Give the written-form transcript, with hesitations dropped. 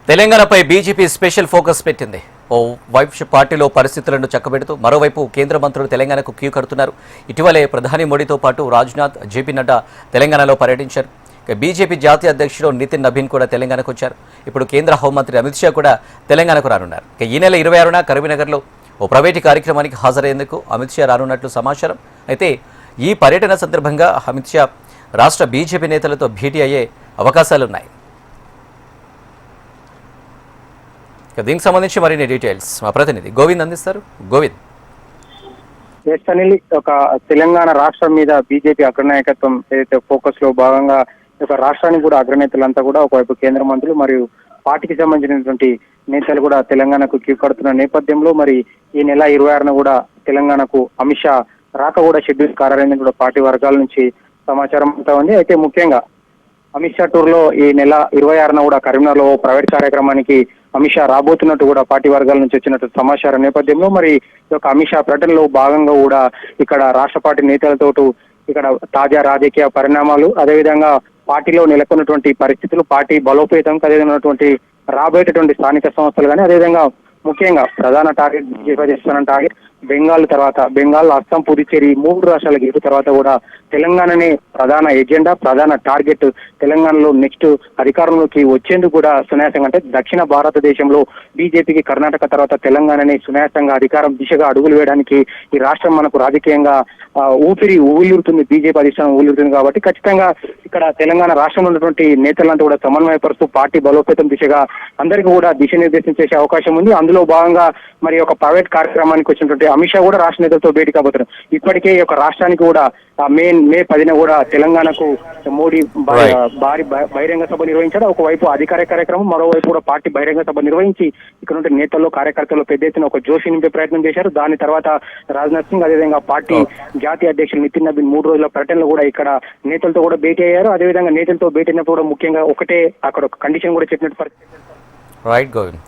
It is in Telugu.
తెలంగాణపై బీజేపీ స్పెషల్ ఫోకస్ పెట్టింది. ఓ వైపు పార్టీలో పరిస్థితులను చక్కబెడుతూ మరోవైపు కేంద్ర మంత్రులు తెలంగాణకు క్యూ కడుతున్నారు. ఇటీవలే ప్రధాని మోడీతో పాటు రాజ్నాథ్, జేపీ నడ్డా తెలంగాణలో పర్యటించారు. బీజేపీ జాతీయ అధ్యక్షుడు నితిన్ నబీన్ కూడా తెలంగాణకు వచ్చారు. ఇప్పుడు కేంద్ర హోంమంత్రి అమిత్ షా కూడా తెలంగాణకు రానున్నారు. ఈ నెల 26న కరీంనగర్లో ఓ ప్రైవేటు కార్యక్రమానికి హాజరయ్యేందుకు అమిత్ షా రానున్నట్లు సమాచారం. అయితే ఈ పర్యటన సందర్భంగా అమిత్ షా రాష్ట్ర బీజేపీ నేతలతో భేటీ అయ్యే అవకాశాలున్నాయి. దీనికి సంబంధించి మరిన్ని డీటెయిల్స్ మా ప్రతినిధి గోవింద్ అందిస్తారు. గోవింద్, ఒక తెలంగాణ రాష్ట్రం మీద బీజేపీ అగ్రనాయకత్వం ఏదైతే ఫోకస్ లో భాగంగా ఒక రాష్ట్రానికి కూడా అగ్రనేతలంతా కూడా ఒకవైపు కేంద్ర మంత్రులు మరియు పార్టీకి సంబంధించినటువంటి నేతలు కూడా తెలంగాణకు క్యూ కడుతున్న నేపథ్యంలో మరి ఈ నెల 26న కూడా తెలంగాణకు అమిత్ షా రాక కూడా షెడ్యూల్ ఖరారైందని కూడా పార్టీ వర్గాల నుంచి సమాచారం అంతా ఉంది. అయితే ముఖ్యంగా అమిత్ షా టూర్ లో ఈ నెల 26న కూడా కరీంనగర్లో ప్రైవేట్ కార్యక్రమానికి అమిత్ షా రాబోతున్నట్టు కూడా పార్టీ వర్గాల నుంచి వచ్చినట్టు సమాచారం నేపథ్యంలో మరి ఈ యొక్క అమిత్ షా పర్యటనలో భాగంగా కూడా ఇక్కడ రాష్ట్ర పార్టీ నేతలతో ఇక్కడ తాజా రాజకీయ పరిణామాలు, అదేవిధంగా పార్టీలో నెలకొన్నటువంటి పరిస్థితులు, పార్టీ బలోపేతం, అదేవిధమైనటువంటి రాబోయేటటువంటి స్థానిక సంస్థలు కానీ, అదేవిధంగా ముఖ్యంగా ప్రధాన టార్గెట్ చేస్తున్న టార్గెట్ బెంగాల్, అస్సాం, పుదుచ్చేరి 3 రాష్ట్రాల గెలుపు తర్వాత కూడా తెలంగాణనే ప్రధాన ఎజెండా, ప్రధాన టార్గెట్. తెలంగాణలో నెక్స్ట్ అధికారంలోకి వచ్చేందుకు కూడా సునాయాసంగా, అంటే దక్షిణ భారతదేశంలో బీజేపీకి కర్ణాటక తర్వాత తెలంగాణనే సునాయాసంగా అధికారం దిశగా అడుగులు వేయడానికి ఈ రాష్ట్రం మనకు రాజకీయంగా ఊళ్ళురుతుంది, బీజేపీ అధిష్టానం ఊళ్ళురుతుంది. కాబట్టి ఖచ్చితంగా ఇక్కడ తెలంగాణ రాష్ట్రంలో ఉన్నటువంటి నేతలంతా కూడా సమన్వయపరుస్తూ పార్టీ బలోపేతం దిశగా అందరికీ కూడా దిశానిర్దేశం చేసే అవకాశం ఉంది. అందులో భాగంగా మరి ఒక ప్రైవేట్ కార్యక్రమానికి వచ్చినటువంటి అమిత్ షా కూడా రాష్ట్ర నేతలతో భేటీ కాబోతున్నారు. ఇప్పటికే ఈ యొక్క రాష్ట్రానికి కూడా మే 10న కూడా తెలంగాణకు మోడీ భారీ బహిరంగ సభ నిర్వహించారు. ఒకవైపు అధికారిక కార్యక్రమం, మరోవైపు కూడా పార్టీ బహిరంగ సభ నిర్వహించి ఇక్కడ ఉంటే నేతల్లో, కార్యకర్తలు పెద్ద ఎత్తున ఒక జోషి నింపే ప్రయత్నం చేశారు. దాని తర్వాత రాజ్నాథ్ సింగ్, అదేవిధంగా పార్టీ జాతీయ అధ్యక్షులు నితిన్ నబీన్ 3 రోజుల పర్యటనలో కూడా ఇక్కడ నేతలతో కూడా భేటీ అయ్యారు. అదేవిధంగా నేతలతో భేటీ అయినప్పుడు కూడా ముఖ్యంగా ఒకటే అక్కడ ఒక కండిషన్ కూడా చెప్పినట్టు. రైట్ గోవింద్.